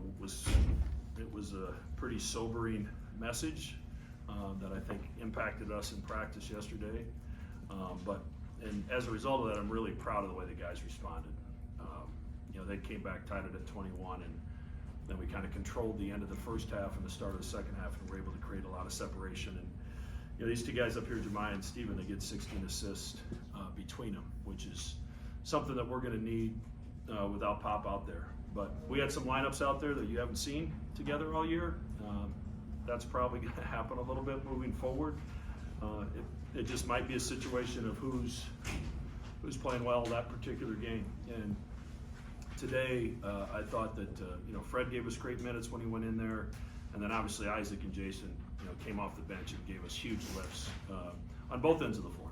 it was a pretty sobering message that I think impacted us in practice yesterday. And as a result of that, I'm really proud of the way the guys responded. They came back, tied it at 21, and then we kind of controlled the end of the first half and the start of the second half, and were able to create a lot of separation. And these two guys up here, Jamiya and Steven, they get 16 assists between them, which is something that we're going to need without Pop out there. But we had some lineups out there that you haven't seen together all year. That's probably going to happen a little bit moving forward. It just might be a situation of who's playing well that particular game. And today, I thought that Fred gave us great minutes when he went in there, and then obviously Isaac and Jason came off the bench and gave us huge lifts on both ends of the floor.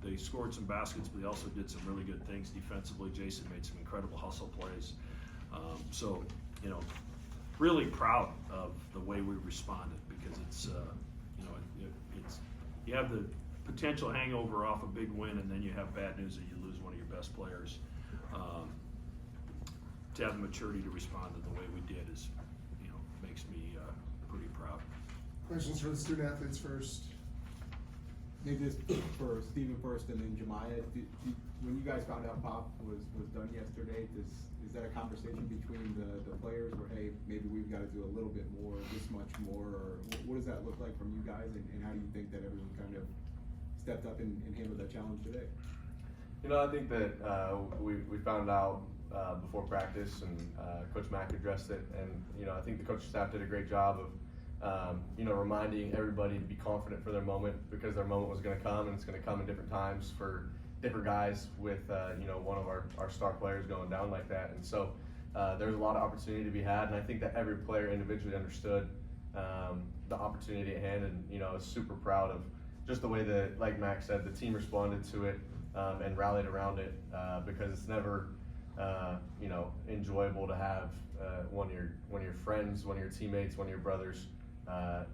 They scored some baskets, but they also did some really good things defensively. Jason made some incredible hustle plays. So really proud of the way we responded, because it's you have the potential hangover off a big win, and then you have bad news that you lose one of your best players. To have the maturity to respond to the way we did makes me pretty proud. Questions for the student athletes first. Maybe this for Steven first, and then Jamiya. When you guys found out Pop was done yesterday, is that a conversation between the players where, hey, maybe we've got to do a little bit more, this much more, or what does that look like from you guys, and how do you think that everyone kind of stepped up and handled that challenge today? I think that we found out before practice, and Coach Mack addressed it, and I think the coaching staff did a great job of reminding everybody to be confident for their moment, because their moment was going to come, and it's going to come in different times for different guys with one of our star players going down like that. And so there's a lot of opportunity to be had, and I think that every player individually understood the opportunity at hand, and I was super proud of just the way that, like Max said, the team responded to it and rallied around it, because it's never enjoyable to have one of your friends, one of your teammates, one of your brothers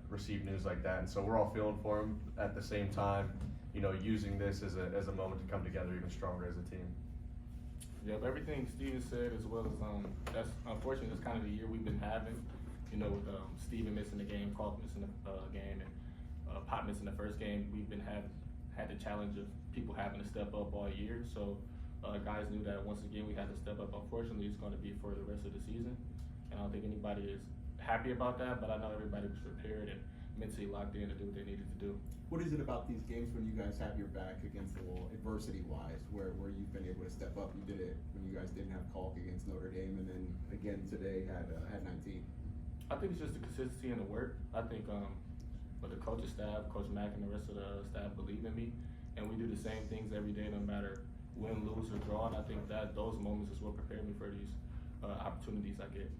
receive news like that. And so we're all feeling for him at the same time, using this as a moment to come together even stronger as a team. Yep, everything Steven said, as well as that's unfortunately that's kind of the year we've been having. With Steven missing the game, Clark missing the game, and Pop missing the first game, we've been had the challenge of people having to step up all year. So guys knew that once again we had to step up. Unfortunately, it's going to be for the rest of the season, and I don't think anybody is happy about that. But I know everybody was prepared and mentally locked in to do what they needed to do. What is it about these games when you guys have your back against the wall, adversity-wise, where you've been able to step up? You did it when you guys didn't have Kalk against Notre Dame, and then again today had 19. I think it's just the consistency and the work. I think but the coaching staff, Coach Mack and the rest of the staff believe in me, and we do the same things every day, no matter win, lose, or draw. And I think that those moments is what prepare me for these opportunities I get.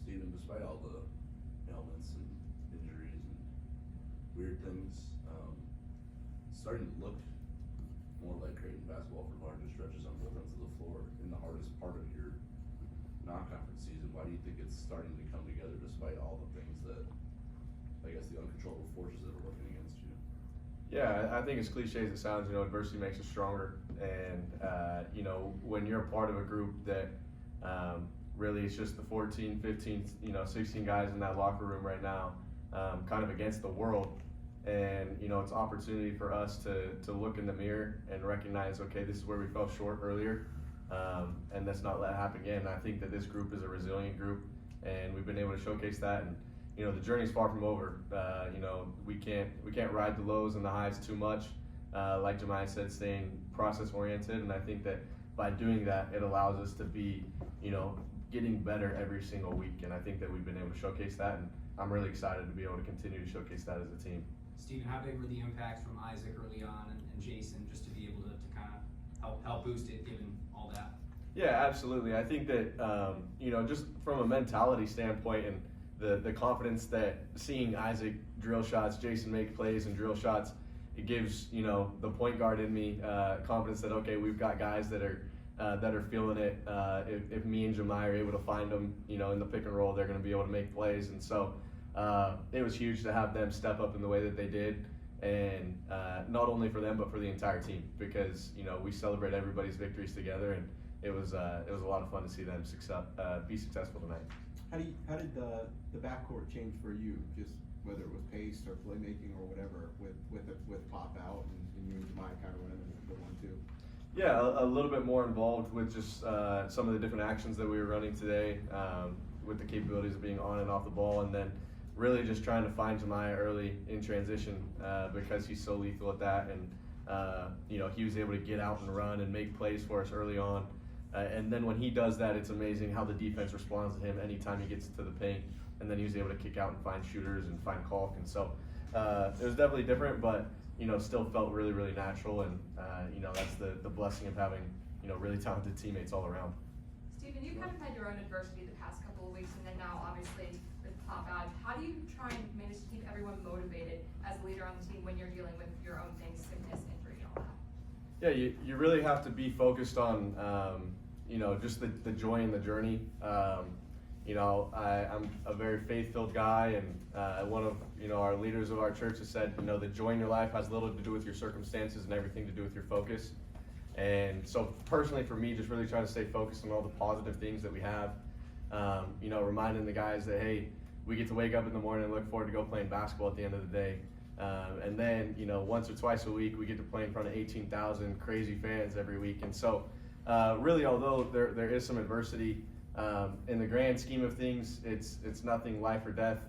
Steven, despite all the ailments and injuries and weird things, starting to look more like Creighton basketball for larger stretches on both ends of the floor in the hardest part of your non-conference season. Why do you think it's starting to come together despite all the things that, I guess, the uncontrollable forces that are working against you? Yeah, I think as cliche as it sounds, adversity makes us stronger. And, when you're a part of a group that really it's just the 14, 15, 16 guys in that locker room right now, kind of against the world. And, it's an opportunity for us to look in the mirror and recognize, okay, this is where we fell short earlier, and let's not let it happen again. And I think that this group is a resilient group, and we've been able to showcase that. And, the journey's far from over. We can't ride the lows and the highs too much. Like Jamiya said, staying process oriented, and I think that by doing that, it allows us to be, getting better every single week. And I think that we've been able to showcase that, and I'm really excited to be able to continue to showcase that as a team. Steven, how big were the impacts from Isaac early on and Jason, just to be able to kind of help boost it given all that? Yeah, absolutely. I think that, just from a mentality standpoint and the confidence that seeing Isaac drill shots, Jason make plays and drill shots, it gives, the point guard in me confidence that, okay, we've got guys that are feeling it. If me and Jamiya are able to find them, in the pick and roll, they're going to be able to make plays. And so it was huge to have them step up in the way that they did, and not only for them but for the entire team, because we celebrate everybody's victories together, and it was a lot of fun to see them be successful tonight. How did the backcourt change for you? Just whether it was pace or playmaking or whatever with Pop out and you and Jamiya kind of running the 1-2. Yeah, a little bit more involved with just some of the different actions that we were running today, with the capabilities of being on and off the ball, and then really just trying to find Jamiya early in transition because he's so lethal at that, and he was able to get out and run and make plays for us early on. And then when he does that, it's amazing how the defense responds to him anytime he gets to the paint. And then he was able to kick out and find shooters and find Kalk. And so it was definitely different, but still felt really, really natural. And that's the blessing of having really talented teammates all around. Stephen, you've kind of had your own adversity the past couple of weeks, and then now obviously with Pop out. How do you try and manage to keep everyone motivated as a leader on the team when you're dealing with your own things, sickness, injury, and all that? Yeah, you really have to be focused on just the joy in the journey. I'm a very faith-filled guy, and one of our leaders of our church has said, the joy in your life has little to do with your circumstances and everything to do with your focus. And so personally for me, just really trying to stay focused on all the positive things that we have. Reminding the guys that, hey, we get to wake up in the morning and look forward to go playing basketball at the end of the day. And then, once or twice a week, we get to play in front of 18,000 crazy fans every week. And so really, although there is some adversity, in the grand scheme of things, it's nothing life or death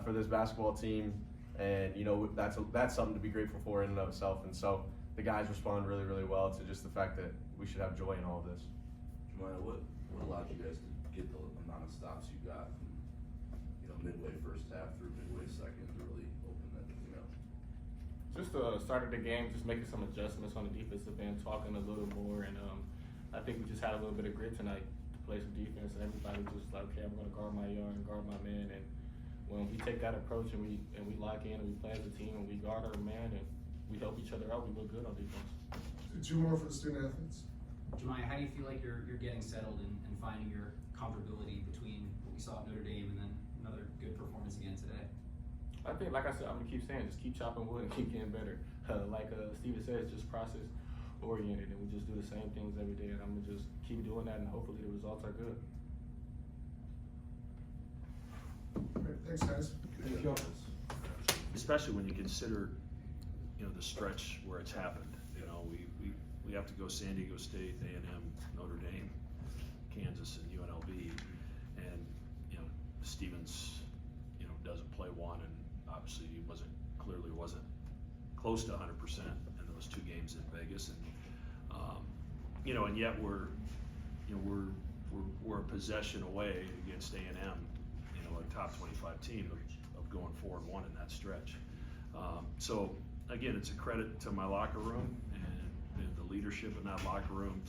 for this basketball team, and that's something to be grateful for in and of itself. And so the guys respond really, really well to just the fact that we should have joy in all of this. Jamiya, what allowed you guys to get the amount of stops you got from midway first half through midway second to really open that thing up? Just started the game, just making some adjustments on the defensive end, talking a little more, and I think we just had a little bit of grit tonight to play some defense, and everybody was just like, okay, I'm going to guard my yard and guard my man. And when we take that approach and we lock in and we play as a team and we guard our man and we help each other out, we look good on defense. 2 more for the student athletes. Jamiya, how do you feel like you're getting settled and finding your comfortability between what we saw at Notre Dame and then another good performance again today? I think, like I said, I'm gonna keep saying, just keep chopping wood and keep getting better. Like Steven said, it's just process oriented, and we just do the same things every day, and I'm gonna just keep doing that, and hopefully the results are good. All right, thanks, guys. Thank you. Especially when you consider, the stretch where it's happened. We have to go San Diego State, A&M, Notre Dame, Kansas, and UNLV, and Stevens, doesn't play one, and obviously he wasn't close to 100% in those 2 games in Vegas, and and yet we're a possession away against A&M, a top 25 team of going 4-1 in that stretch. So again, it's a credit to my locker room and the leadership in that locker room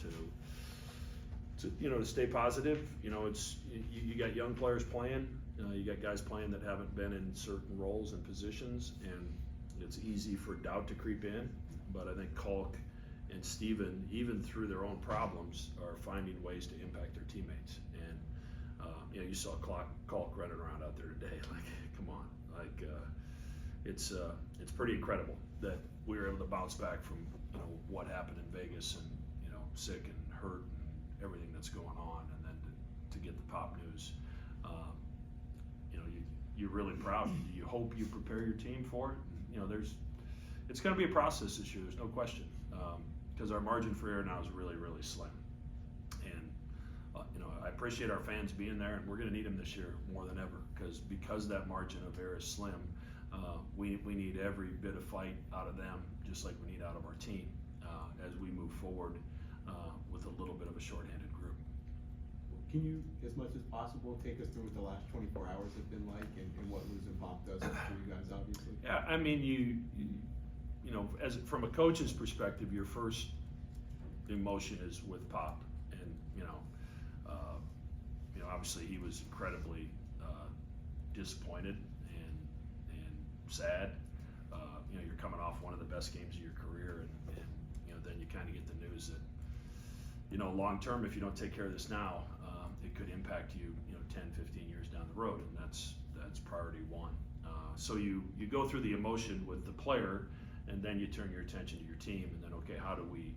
to stay positive. It's you got young players playing. You got guys playing that haven't been in certain roles and positions, and it's easy for doubt to creep in. But I think Kalk and Steven, even through their own problems, are finding ways to impact their teammates. And you saw Kalk running around out there today. Like, come on, it's pretty incredible that we were able to bounce back from what happened in Vegas and sick and hurt and everything that's going on, and then to get the Pop news. You're really proud. You hope you prepare your team for it. It's going to be a process this year. There's no question, because our margin for error now is really, really slim. And I appreciate our fans being there, and we're going to need them this year more than ever, because that margin of error is slim. We need every bit of fight out of them, just like we need out of our team as we move forward with a little bit of a shorthanded group. Can you, as much as possible, take us through what the last 24 hours have been like and what losing Pop does for you guys, obviously? Yeah, I mean, as from a coach's perspective, your first emotion is with Pop, and obviously he was incredibly disappointed and sad. You're coming off one of the best games of your career, and then you kind of get the news that long term, if you don't take care of this now, it could impact you 10, 15 years down the road, and that's priority one. So you go through the emotion with the player, and then you turn your attention to your team, and then, okay, how do we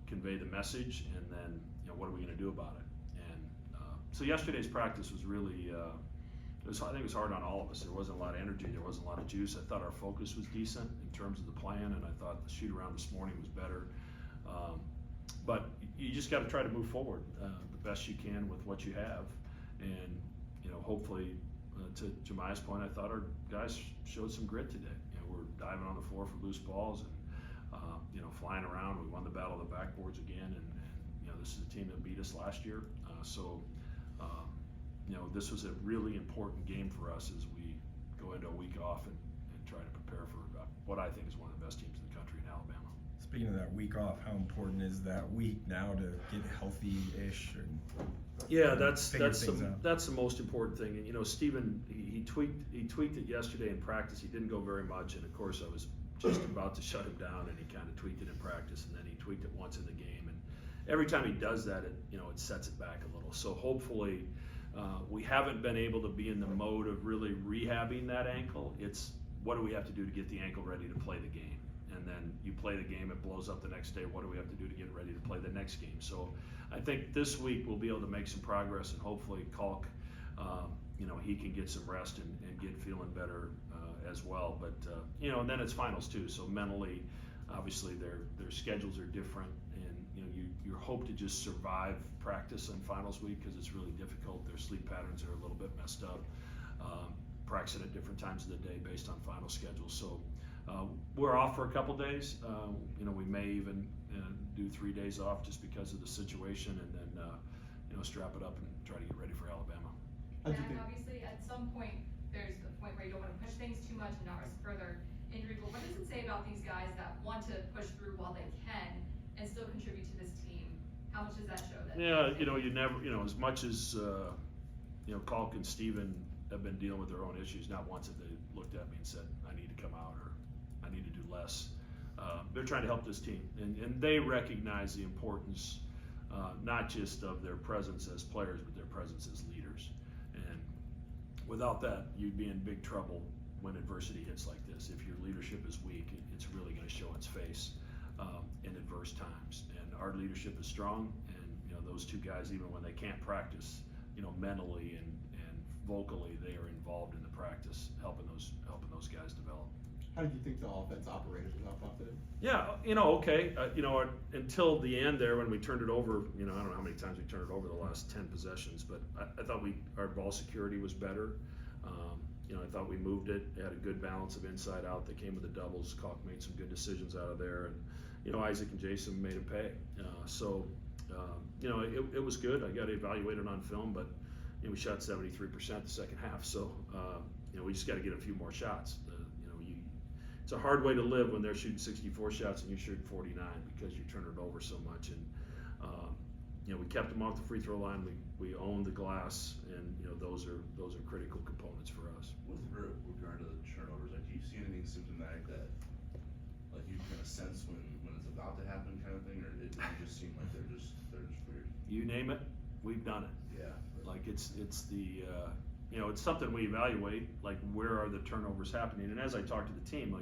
convey the message, and then what are we going to do about it? And so yesterday's practice was really, I think it was hard on all of us. There wasn't a lot of energy, there wasn't a lot of juice. I thought our focus was decent in terms of the plan, and I thought the shoot around this morning was better. But you just got to try to move forward the best you can with what you have, and hopefully, to Jamiya's point, I thought our guys showed some grit today. We're diving on the floor for loose balls and flying around. We won the battle of the backboards again, and this is a team that beat us last year. This was a really important game for us as we go into a week off and try to prepare for what I think is one of the best teams in the country in Alabama. Speaking of that week off, how important is that week now to get healthy-ish? Yeah, that's the most important thing. And Stephen, he tweaked it yesterday in practice. He didn't go very much, and of course I was just about to shut him down, and he kind of tweaked it in practice, and then he tweaked it once in the game. And every time he does that, it sets it back a little. So hopefully, we haven't been able to be in the mode of really rehabbing that ankle. It's what do we have to do to get the ankle ready to play the game? And then you play the game, it blows up the next day. What do we have to do to get ready to play the next game? So I think this week we'll be able to make some progress, and hopefully Kalk, he can get some rest and get feeling better as well. But and then it's finals too. So mentally, obviously their schedules are different, and you hope to just survive practice on finals week because it's really difficult. Their sleep patterns are a little bit messed up. Practicing at different times of the day based on final schedules. So we're off for a couple days. We may even do 3 days off just because of the situation, and then strap it up and try to get ready for Alabama. And obviously, at some point, there's a point where you don't want to push things too much and not risk further injury. But what does it say about these guys that want to push through while they can and still contribute to this team? How much does that show? You never, as much as Kalk and Steven have been dealing with their own issues, not once have they looked at me and said, I need to come out or I need to do less. They're trying to help this team, and they recognize the importance not just of their presence as players, but their presence as leaders. And without that, you'd be in big trouble when adversity hits like this. If your leadership is weak, it's really going to show its face in adverse times. And our leadership is strong, and those two guys, even when they can't practice, mentally and vocally, they are involved in the practice, helping those guys develop. How did you think the offense operated without Pop today? Yeah, okay. Until the end there when we turned it over, I don't know how many times we turned it over the last 10 possessions, but I thought our ball security was better. I thought we moved it. It had a good balance of inside out. They came with the doubles. Kalk made some good decisions out of there, and Isaac and Jason made it pay. It was good. I got to evaluate it on film, but we shot 73% the second half. So we just got to get a few more shots. It's a hard way to live when they're shooting 64 shots and you shoot 49 because you turn it over so much. And we kept them off the free throw line. We owned the glass, and those are critical components for us. With regard to the turnovers, do you see anything symptomatic that you kind of sense when it's about to happen, kind of thing, or it just seem like they're just weird? You name it, we've done it. Yeah. It's something we evaluate, where are the turnovers happening? And as I talk to the team,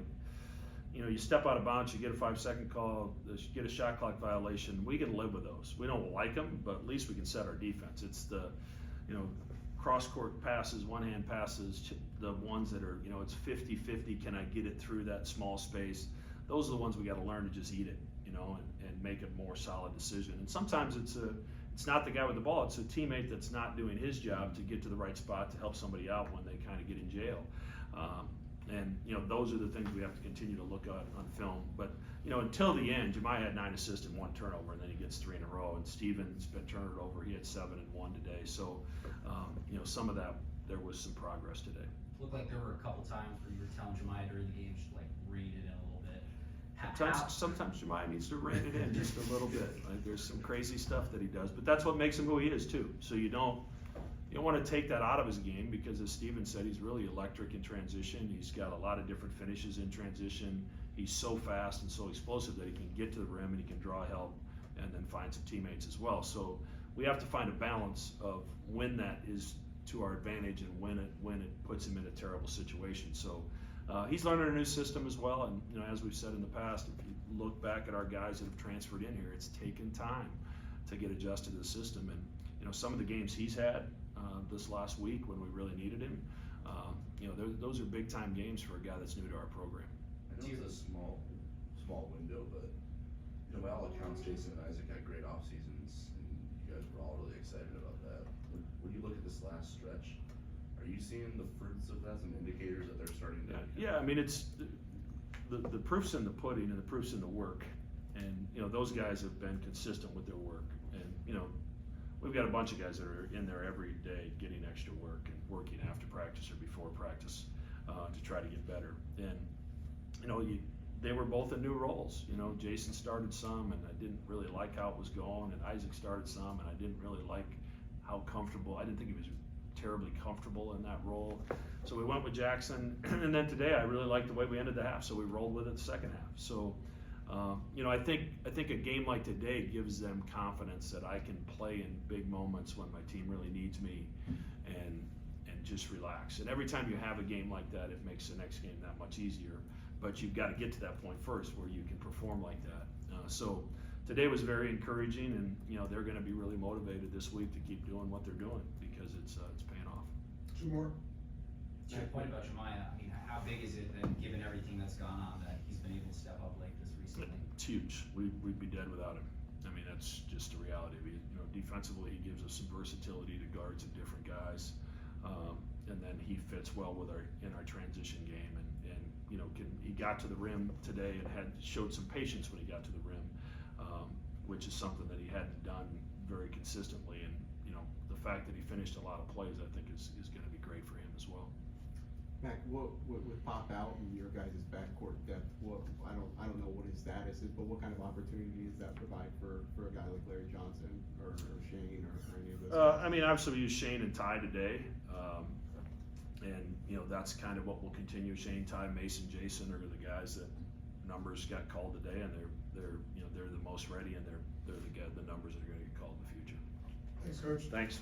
you step out of bounds, you get a 5-second call, you get a shot clock violation. We can live with those. We don't like them, but at least we can set our defense. It's the, cross-court passes, one-hand passes, the ones that are, it's 50-50. Can I get it through that small space? Those are the ones we got to learn to just eat it, and make a more solid decision. And sometimes it's not the guy with the ball. It's a teammate that's not doing his job to get to the right spot to help somebody out when they kind of get in jail. Those are the things we have to continue to look at on film. But, until the end, Jamiya had 9 assists and 1 turnover, and then he gets 3 in a row. And Steven's been turned it over. He had 7 and 1 today. So, some of that, there was some progress today. It looked like there were a couple times where you were telling Jamiya during the game, just rein it in a little bit. Sometimes Jamiya needs to rein it in just a little bit. There's some crazy stuff that he does, but that's what makes him who he is too. So you don't want to take that out of his game, because as Steven said, he's really electric in transition. He's got a lot of different finishes in transition. He's so fast and so explosive that he can get to the rim and he can draw help and then find some teammates as well. So we have to find a balance of when that is to our advantage and when it puts him in a terrible situation. So he's learning a new system as well, and as we've said in the past, look back at our guys that have transferred in here, it's taken time to get adjusted to the system. And, you know, some of the games he's had this last week when we really needed him, you know, those are big time games for a guy that's new to our program. I know it's a small window, but you know, by all accounts, Jason and Isaac had great off seasons, and you guys were all really excited about that. When you look at this last stretch, are you seeing the fruits of that, some indicators that they're starting to? Yeah, I mean, it's the proof's in the pudding and the proof's in the work, and you know, those guys have been consistent with their work, and you know, we've got a bunch of guys that are in there every day getting extra work and working after practice or before practice to try to get better. And you know, they were both in new roles. You know, Jason started some, and I didn't really like how it was going, and Isaac started some, and I didn't really like how comfortable. I didn't think he was terribly comfortable in that role. So we went with Jackson, and then today I really liked the way we ended the half, so we rolled with it the second half. So, you know, I think a game like today gives them confidence that I can play in big moments when my team really needs me, and just relax. And every time you have a game like that, it makes the next game that much easier. But you've got to get to that point first where you can perform like that. So today was very encouraging, and you know, they're going to be really motivated this week to keep doing what they're doing because it's paying off. Two more. To your point about Jamiya, I mean, how big is it then, given everything that's gone on, that he's been able to step up like this recently? It's huge. We'd be dead without him. I mean, that's just the reality of it. You know, defensively, he gives us some versatility to guard some different guys, and then he fits well with in our transition game. And you know, he got to the rim today and showed some patience when he got to the rim, which is something that he hadn't done very consistently. And you know, the fact that he finished a lot of plays, I think, is going to be great for him as well. Mac, what with Pop out and your guys' backcourt depth, I don't know what his status is, but what kind of opportunity does that provide for a guy like Larry Johnson or Shane or any of those guys? I mean, obviously we used Shane and Ty today, and you know, that's kind of what we'll continue. Shane, Ty, Mason, Jason are the guys that numbers got called today, and they're you know, they're the most ready, and they're the numbers that are going to get called in the future. Thanks, Coach. Thanks.